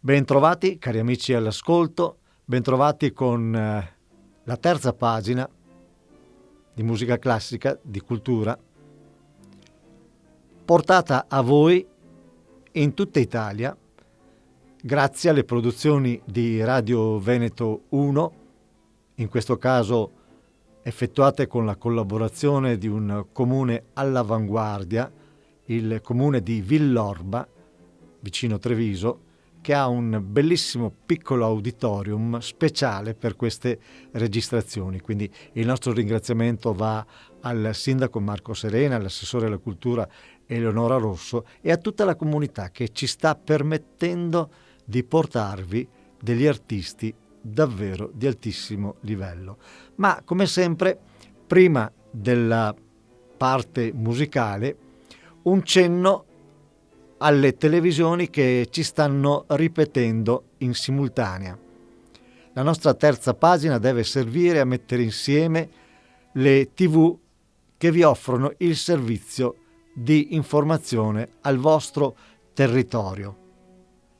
Bentrovati cari amici all'ascolto, bentrovati con la terza pagina di musica classica, di cultura, portata a voi in tutta Italia grazie alle produzioni di Radio Veneto 1, in questo caso effettuate con la collaborazione di un comune all'avanguardia, il comune di Villorba, vicino Treviso, che ha un bellissimo piccolo auditorium speciale per queste registrazioni. Quindi il nostro ringraziamento va al sindaco Marco Serena, all'assessore alla cultura Eleonora Rosso e a tutta la comunità che ci sta permettendo di portarvi degli artisti davvero di altissimo livello. Ma come sempre, prima della parte musicale, un cenno alle televisioni che ci stanno ripetendo in simultanea. La nostra terza pagina deve servire a mettere insieme le TV che vi offrono il servizio di informazione al vostro territorio.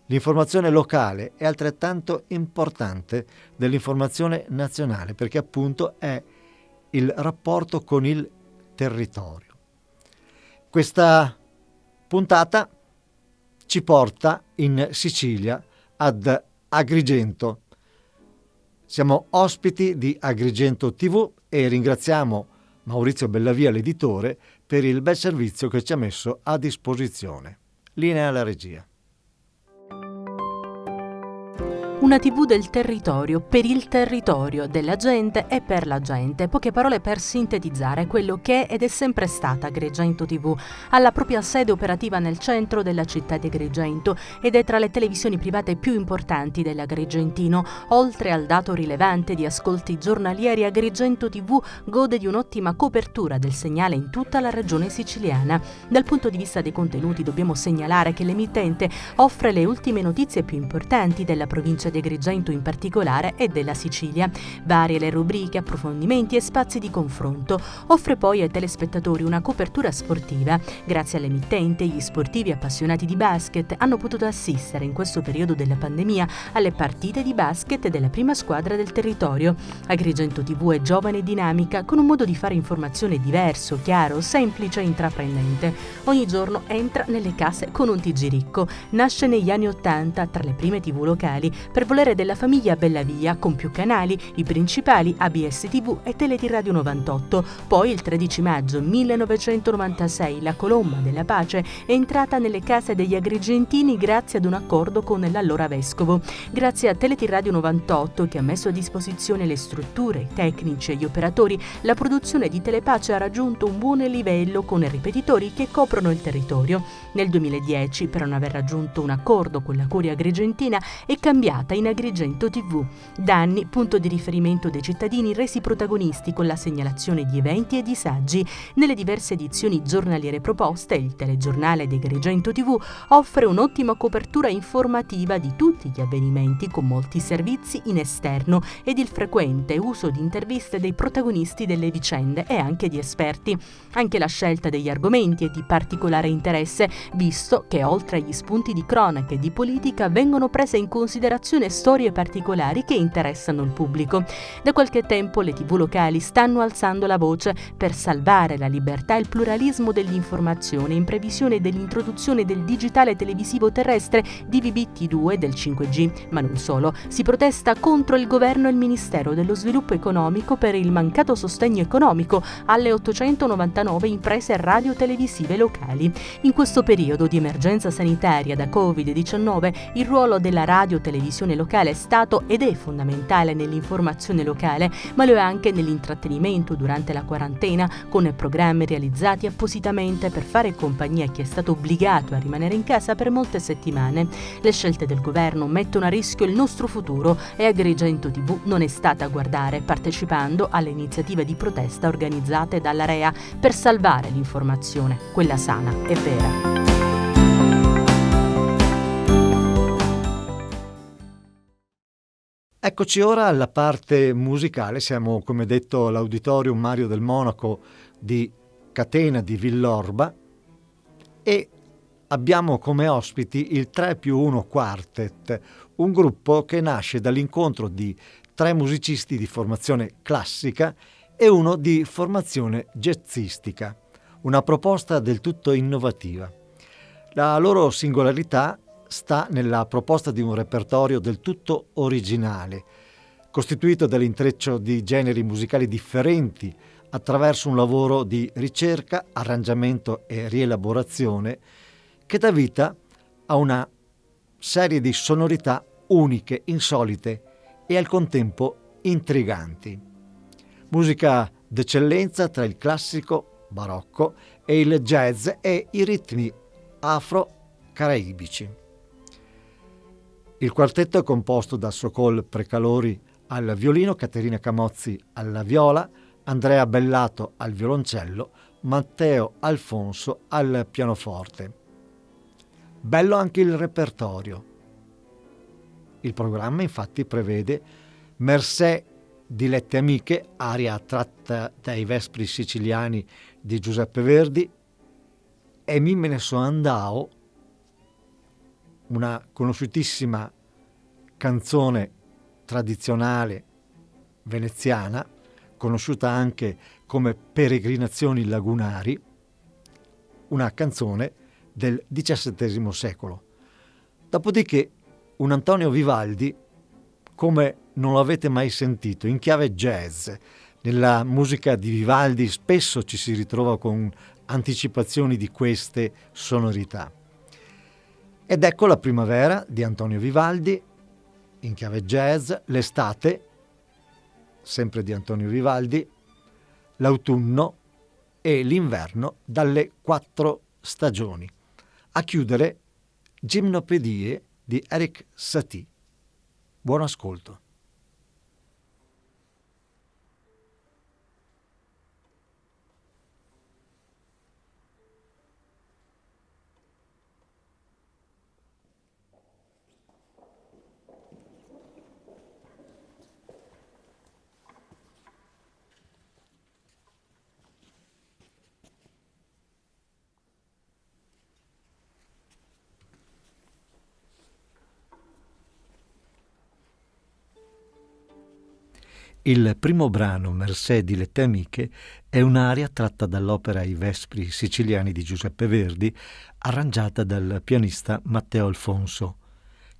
L'informazione locale è altrettanto importante dell'informazione nazionale perché appunto è il rapporto con il territorio. Questa puntata ci porta in Sicilia, ad Agrigento. Siamo ospiti di Agrigento TV e ringraziamo Maurizio Bellavia, l'editore, per il bel servizio che ci ha messo a disposizione. Linea alla regia. Una TV del territorio, per il territorio, della gente e per la gente. Poche parole per sintetizzare quello che è ed è sempre stata Agrigento TV. Ha la propria sede operativa nel centro della città di Agrigento ed è tra le televisioni private più importanti dell'Agrigentino. Oltre al dato rilevante di ascolti giornalieri, Agrigento TV gode di un'ottima copertura del segnale in tutta la regione siciliana. Dal punto di vista dei contenuti dobbiamo segnalare che l'emittente offre le ultime notizie più importanti della provincia di Agrigento in particolare e della Sicilia. Varie le rubriche, approfondimenti e spazi di confronto. Offre poi ai telespettatori una copertura sportiva. Grazie all'emittente, gli sportivi appassionati di basket hanno potuto assistere in questo periodo della pandemia alle partite di basket della prima squadra del territorio. Agrigento TV è giovane e dinamica, con un modo di fare informazione diverso, chiaro, semplice e intraprendente. Ogni giorno entra nelle case con un TG ricco. Nasce negli anni '80 tra le prime TV locali per volere della famiglia Bellavia, con più canali, i principali ABS TV e Teleti Radio 98. Poi il 13 maggio 1996 la Colomba della Pace è entrata nelle case degli agrigentini grazie ad un accordo con l'allora vescovo. Grazie a Teleti Radio 98, che ha messo a disposizione le strutture, i tecnici e gli operatori, la produzione di Telepace ha raggiunto un buon livello con ripetitori che coprono il territorio. Nel 2010, per non aver raggiunto un accordo con la Curia Agrigentina, è cambiata in Agrigento TV. Da anni punto di riferimento dei cittadini resi protagonisti con la segnalazione di eventi e disagi. Nelle diverse edizioni giornaliere proposte, il telegiornale di Agrigento TV offre un'ottima copertura informativa di tutti gli avvenimenti con molti servizi in esterno ed il frequente uso di interviste dei protagonisti delle vicende e anche di esperti. Anche la scelta degli argomenti è di particolare interesse, visto che oltre agli spunti di cronaca e di politica vengono prese in considerazione storie particolari che interessano il pubblico. Da qualche tempo le TV locali stanno alzando la voce per salvare la libertà e il pluralismo dell'informazione in previsione dell'introduzione del digitale televisivo terrestre DVB-T2 del 5G, ma non solo. Si protesta contro il governo e il Ministero dello Sviluppo Economico per il mancato sostegno economico alle 899 imprese radio-televisive locali. In questo periodo di emergenza sanitaria da Covid-19, il ruolo della radio-televisione locale è stato ed è fondamentale nell'informazione locale, ma lo è anche nell'intrattenimento durante la quarantena, con programmi realizzati appositamente per fare compagnia a chi è stato obbligato a rimanere in casa per molte settimane. Le scelte del governo mettono a rischio il nostro futuro e Agrigento TV non è stata a guardare, partecipando alle iniziative di protesta organizzate dall'Area per salvare l'informazione, quella sana e vera. Eccoci ora alla parte musicale. Siamo, come detto, all'Auditorium Mario del Monaco di Catena di Villorba e abbiamo come ospiti il 3+1 Quartet, un gruppo che nasce dall'incontro di 3 musicisti di formazione classica e uno di formazione jazzistica, una proposta del tutto innovativa. La loro singolarità sta nella proposta di un repertorio del tutto originale, costituito dall'intreccio di generi musicali differenti attraverso un lavoro di ricerca, arrangiamento e rielaborazione che dà vita a una serie di sonorità uniche, insolite e al contempo intriganti. Musica d'eccellenza tra il classico, barocco e il jazz e i ritmi afro-caraibici. Il quartetto è composto da Sokol Precalori al violino, Caterina Camozzi alla viola, Andrea Bellato al violoncello, Matteo Alfonso al pianoforte. Bello anche il repertorio. Il programma infatti prevede Mercè Dilette Amiche, aria tratta dai Vespri siciliani di Giuseppe Verdi, e Mi me ne so andao, una conosciutissima canzone tradizionale veneziana, conosciuta anche come Peregrinazioni lagunari, una canzone del XVII secolo. Dopodiché un Antonio Vivaldi come non lo avete mai sentito, in chiave jazz. Nella musica di Vivaldi spesso ci si ritrova con anticipazioni di queste sonorità. Ed ecco la primavera di Antonio Vivaldi in chiave jazz, l'estate, sempre di Antonio Vivaldi, l'autunno e l'inverno dalle 4 stagioni. A chiudere Gimnopedie di Erik Satie. Buon ascolto. Il primo brano, Mercè Dilette Amiche, è un'aria tratta dall'opera I Vespri siciliani di Giuseppe Verdi, arrangiata dal pianista Matteo Alfonso.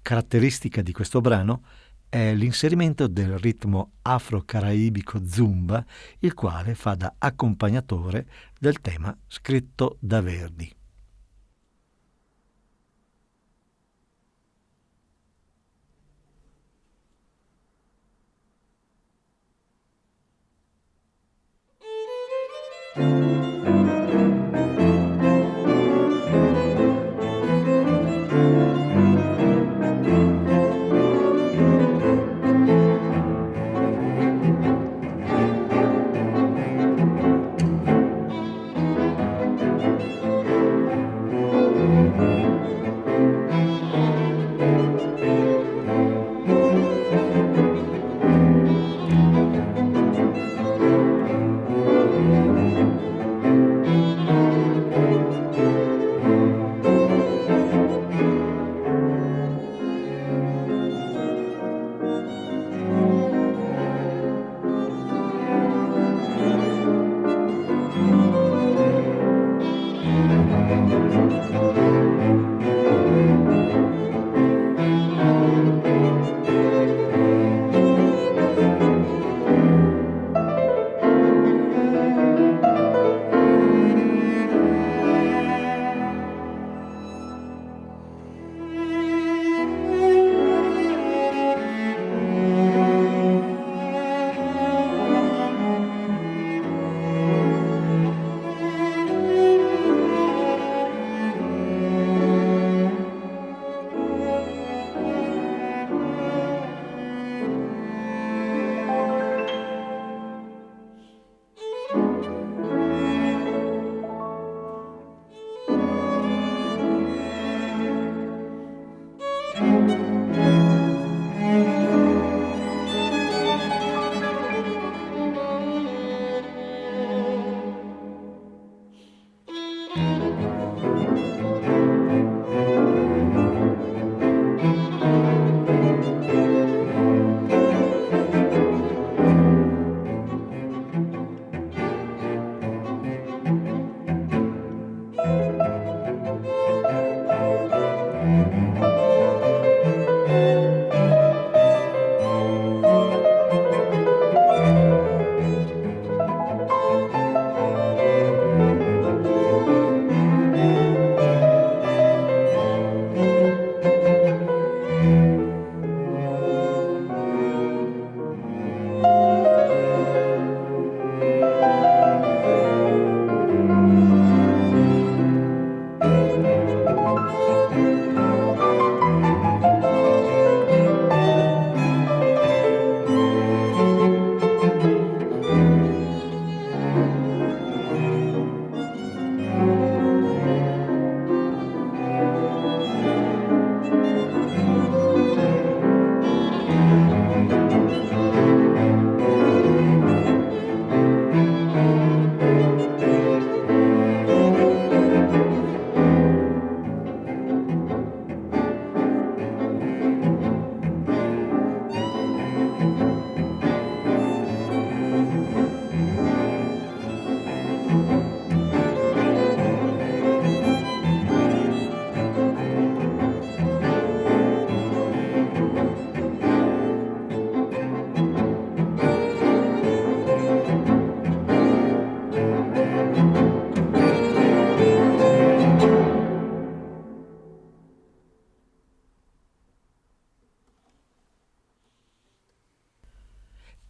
Caratteristica di questo brano è l'inserimento del ritmo afro-caraibico zumba, il quale fa da accompagnatore del tema scritto da Verdi.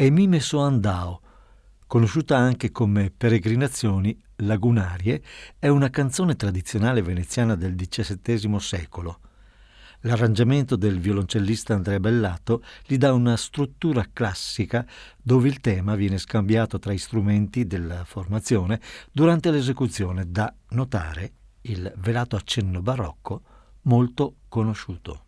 e Mime Soandao, conosciuta anche come Peregrinazioni lagunarie, è una canzone tradizionale veneziana del XVII secolo. L'arrangiamento del violoncellista Andrea Bellato gli dà una struttura classica dove il tema viene scambiato tra i strumenti della formazione durante l'esecuzione, da notare il velato accenno barocco molto conosciuto.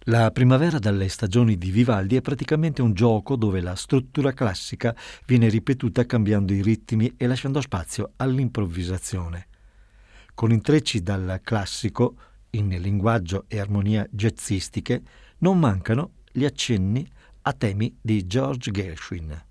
La primavera dalle stagioni di Vivaldi è praticamente un gioco dove la struttura classica viene ripetuta cambiando i ritmi e lasciando spazio all'improvvisazione. Con intrecci dal classico, in linguaggio e armonia jazzistiche, non mancano gli accenni a temi di George Gershwin.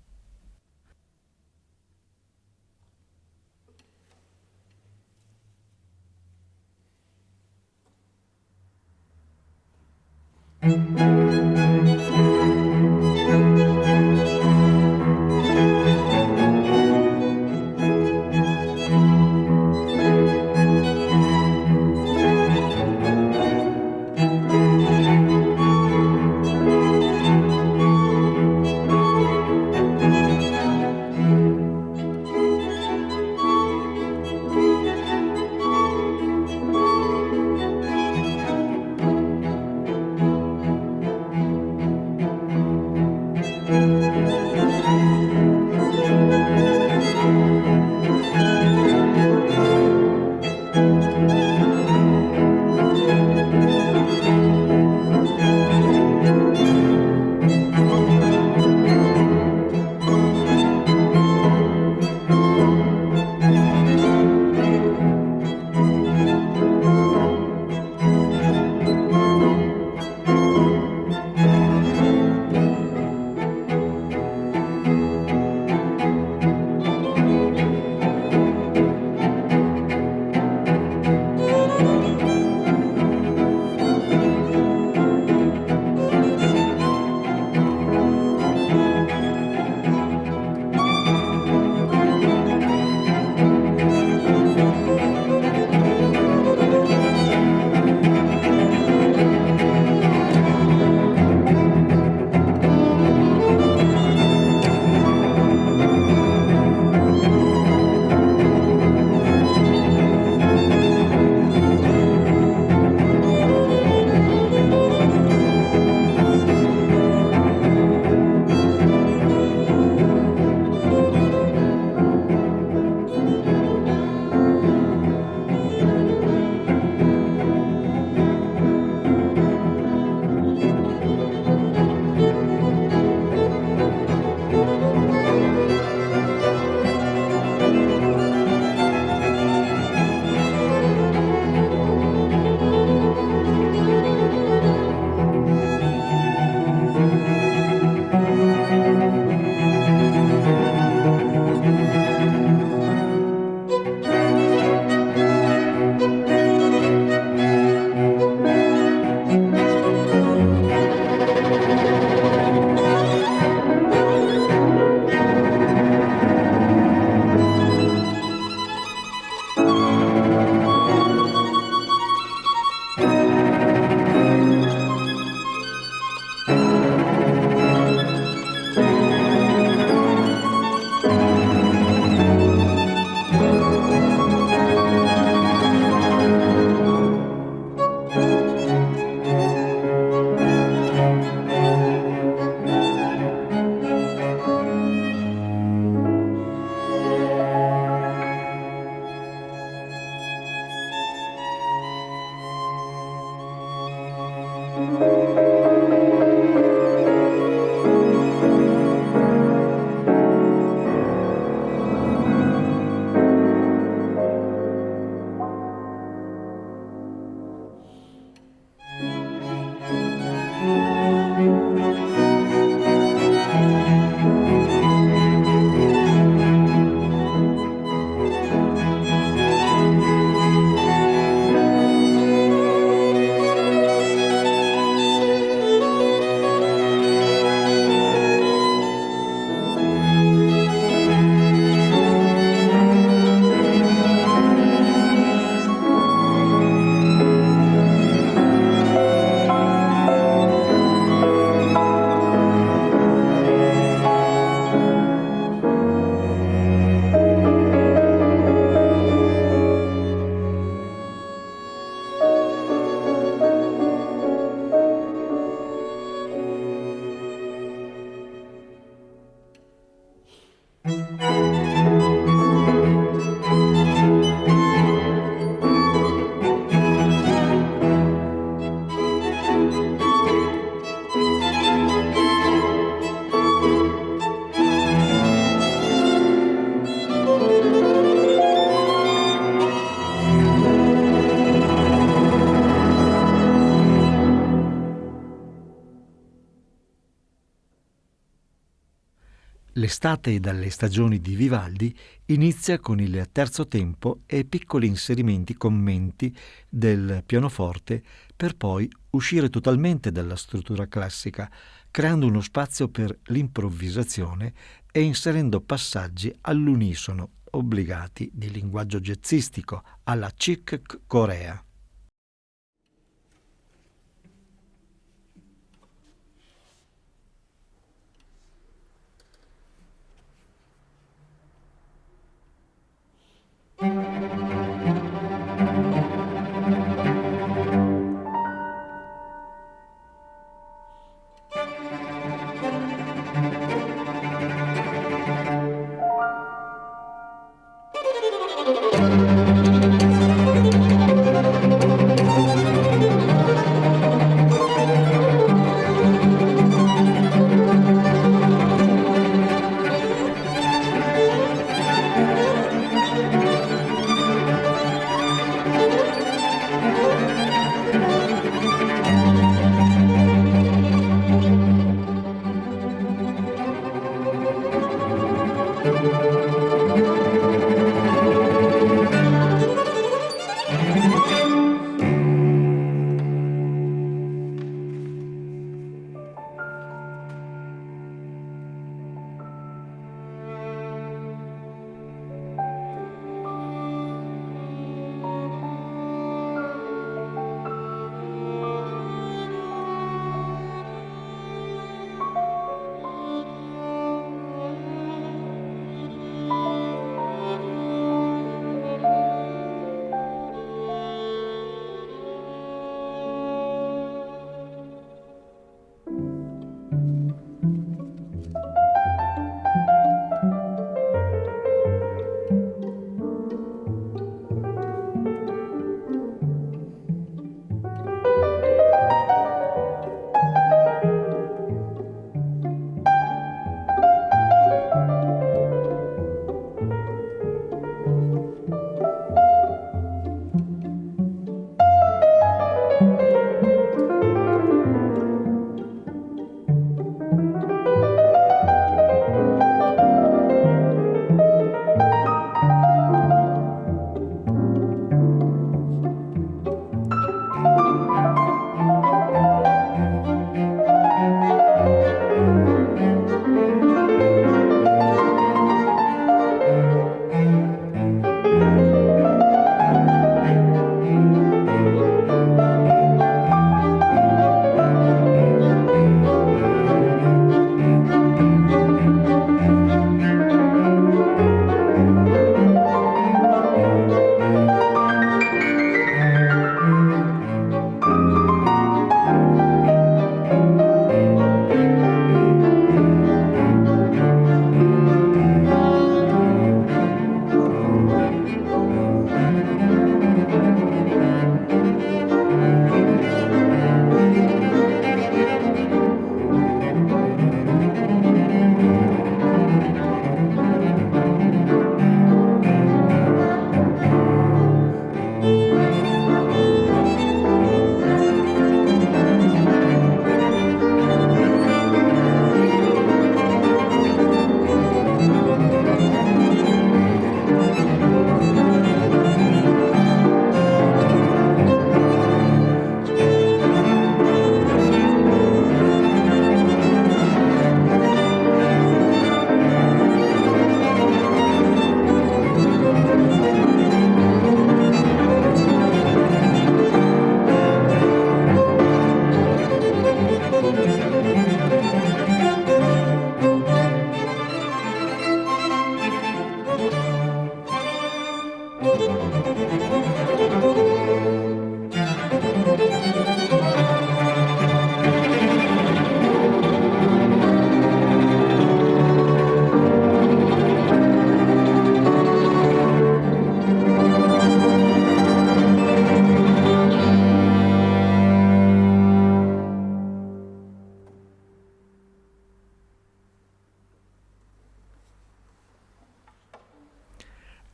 L'estate dalle stagioni di Vivaldi inizia con il terzo tempo e piccoli inserimenti commenti del pianoforte per poi uscire totalmente dalla struttura classica, creando uno spazio per l'improvvisazione e inserendo passaggi all'unisono obbligati di linguaggio jazzistico alla Chick Corea.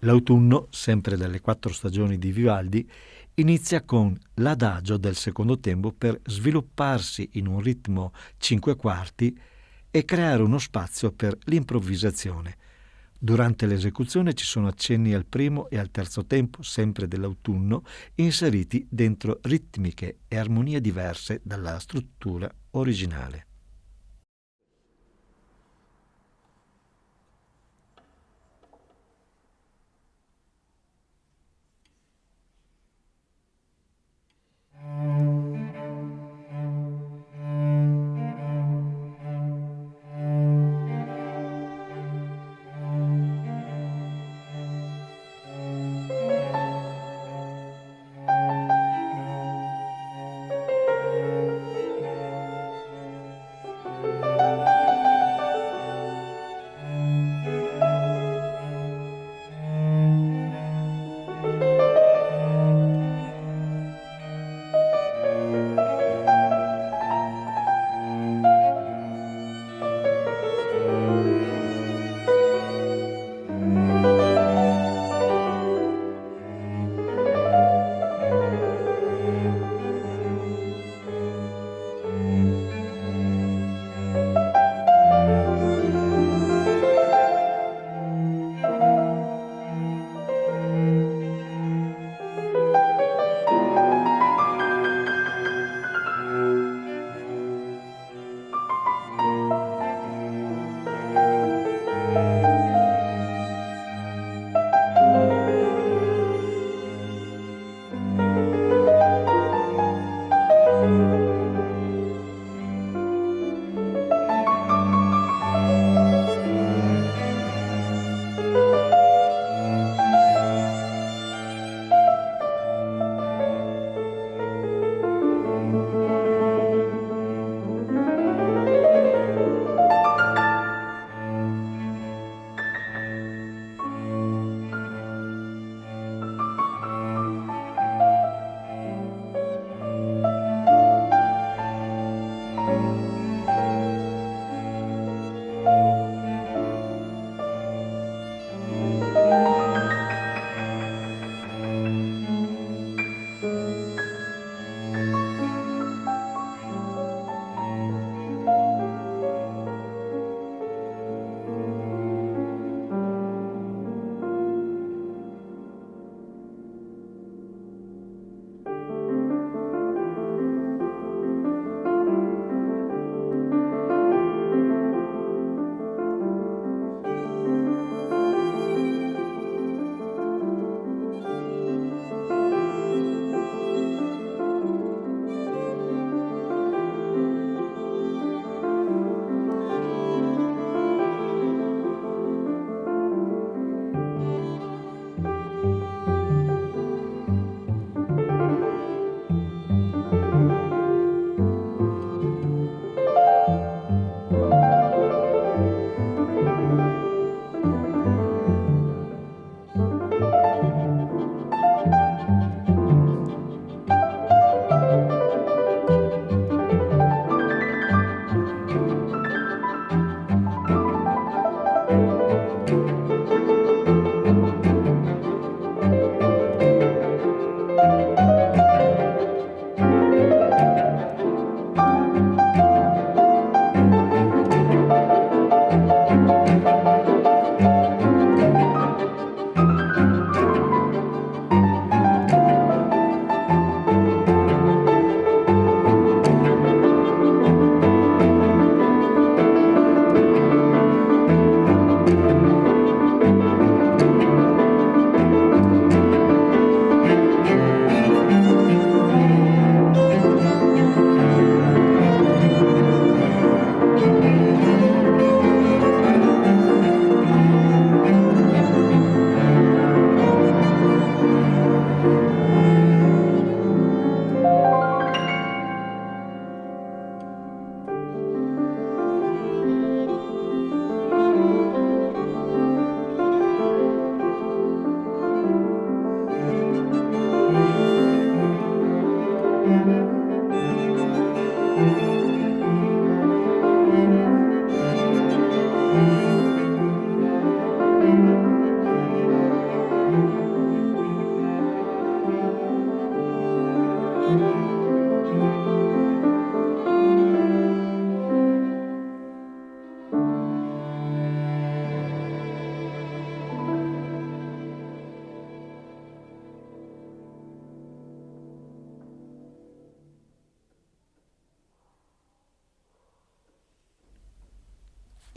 L'autunno, sempre dalle 4 stagioni di Vivaldi, inizia con l'adagio del secondo tempo per svilupparsi in un ritmo 5/4 e creare uno spazio per l'improvvisazione. Durante l'esecuzione ci sono accenni al primo e al terzo tempo, sempre dell'autunno, inseriti dentro ritmiche e armonie diverse dalla struttura originale.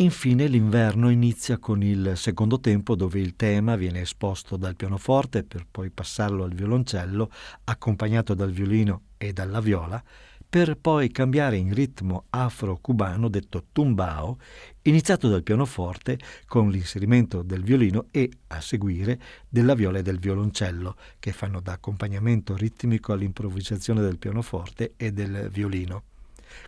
Infine l'inverno inizia con il secondo tempo, dove il tema viene esposto dal pianoforte per poi passarlo al violoncello, accompagnato dal violino e dalla viola, per poi cambiare in ritmo afro-cubano detto tumbao, iniziato dal pianoforte con l'inserimento del violino e, a seguire, della viola e del violoncello, che fanno da accompagnamento ritmico all'improvvisazione del pianoforte e del violino.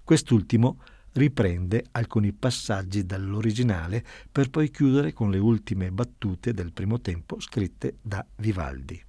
Quest'ultimo riprende alcuni passaggi dall'originale per poi chiudere con le ultime battute del primo tempo scritte da Vivaldi.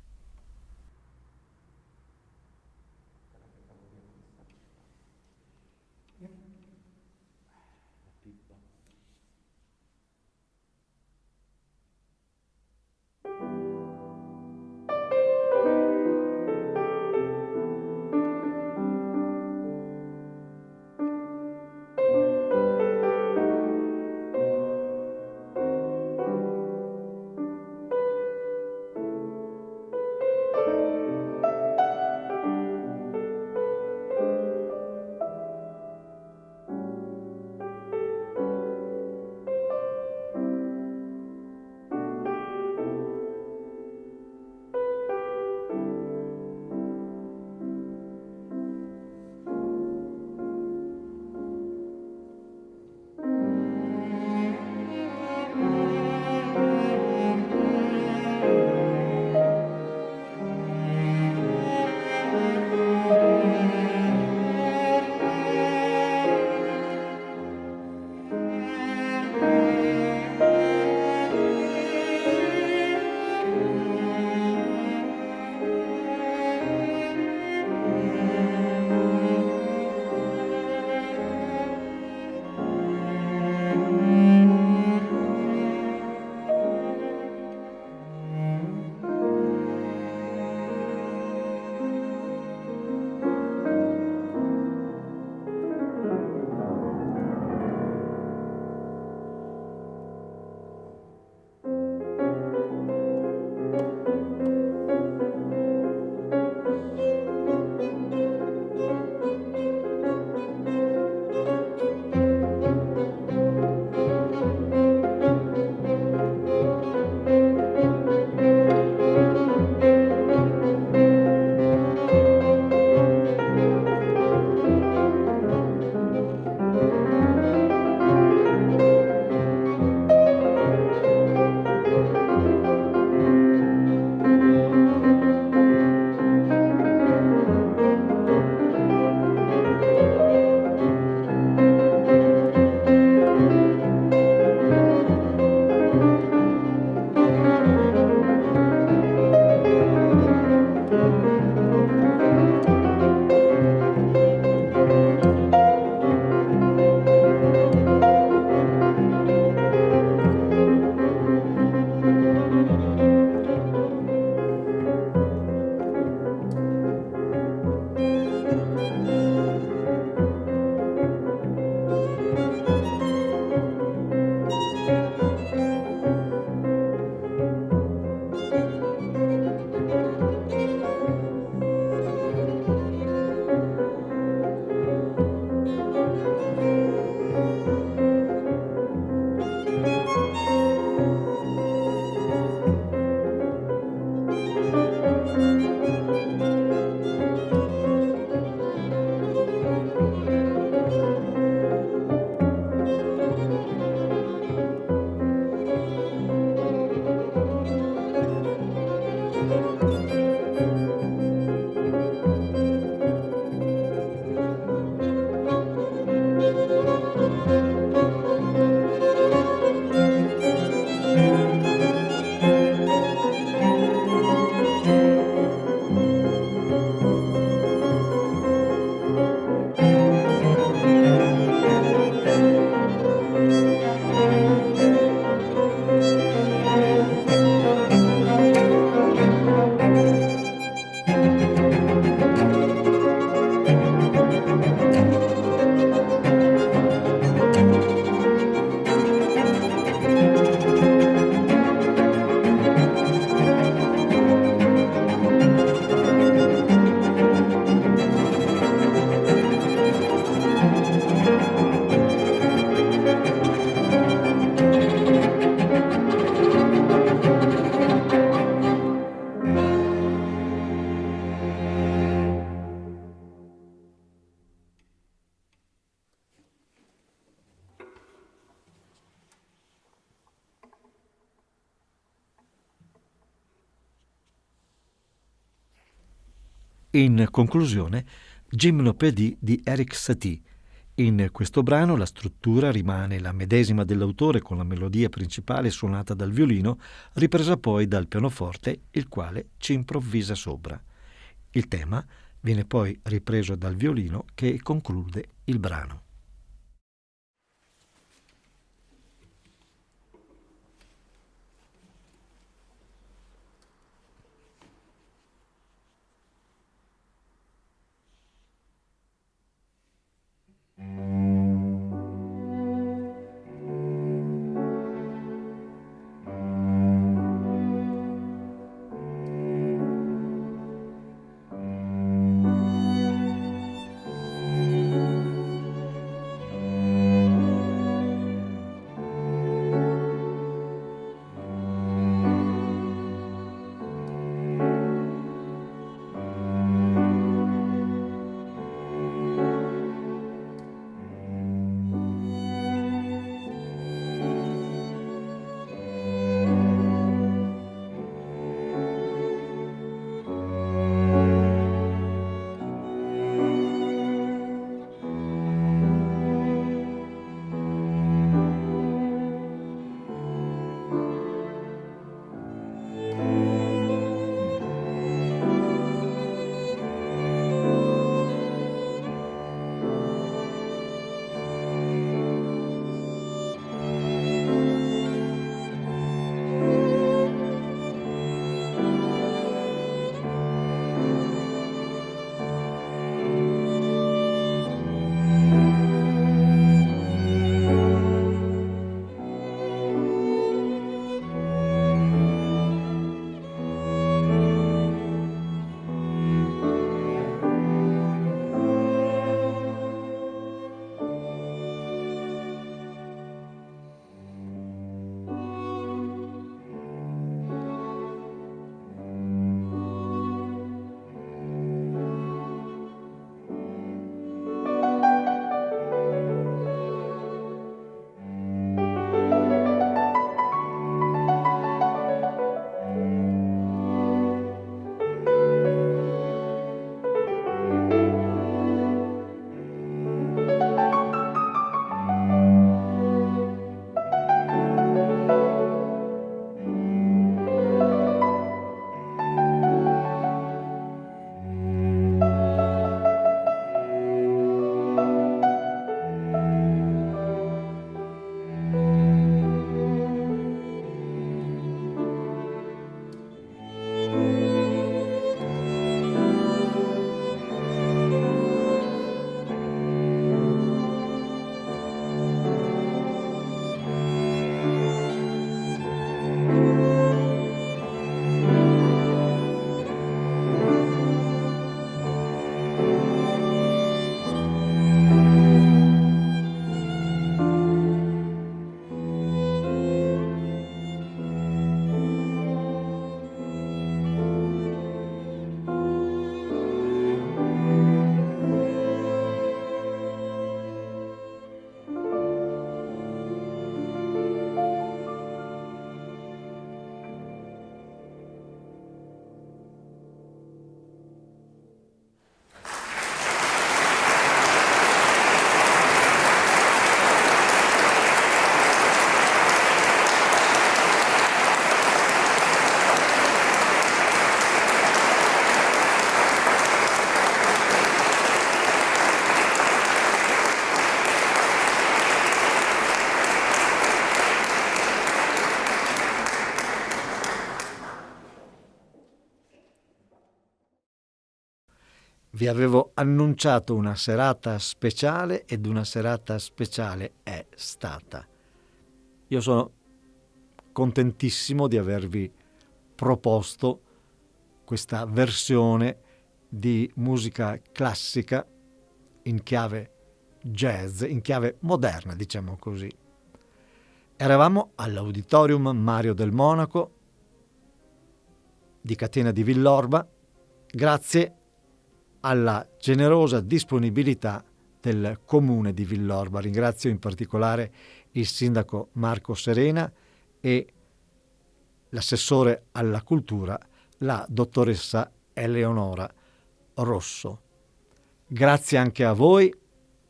In conclusione, Gymnopédie di Erik Satie. In questo brano la struttura rimane la medesima dell'autore con la melodia principale suonata dal violino, ripresa poi dal pianoforte, il quale ci improvvisa sopra. Il tema viene poi ripreso dal violino che conclude il brano. Vi avevo annunciato una serata speciale ed una serata speciale è stata. Io sono contentissimo di avervi proposto questa versione di musica classica in chiave jazz, in chiave moderna, diciamo così. Eravamo all'Auditorium Mario del Monaco di Catena di Villorba, grazie alla generosa disponibilità del comune di Villorba. Ringrazio in particolare il sindaco Marco Serena e l'assessore alla cultura, la dottoressa Eleonora rosso. Grazie anche a voi,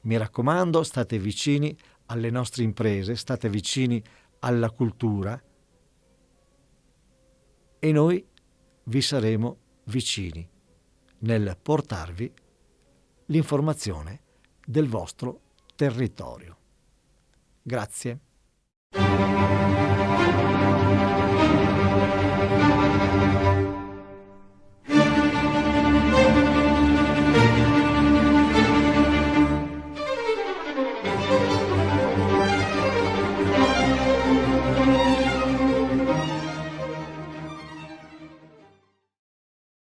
mi raccomando, state vicini alle nostre imprese, state vicini alla cultura e noi vi saremo vicini nel portarvi l'informazione del vostro territorio. Grazie.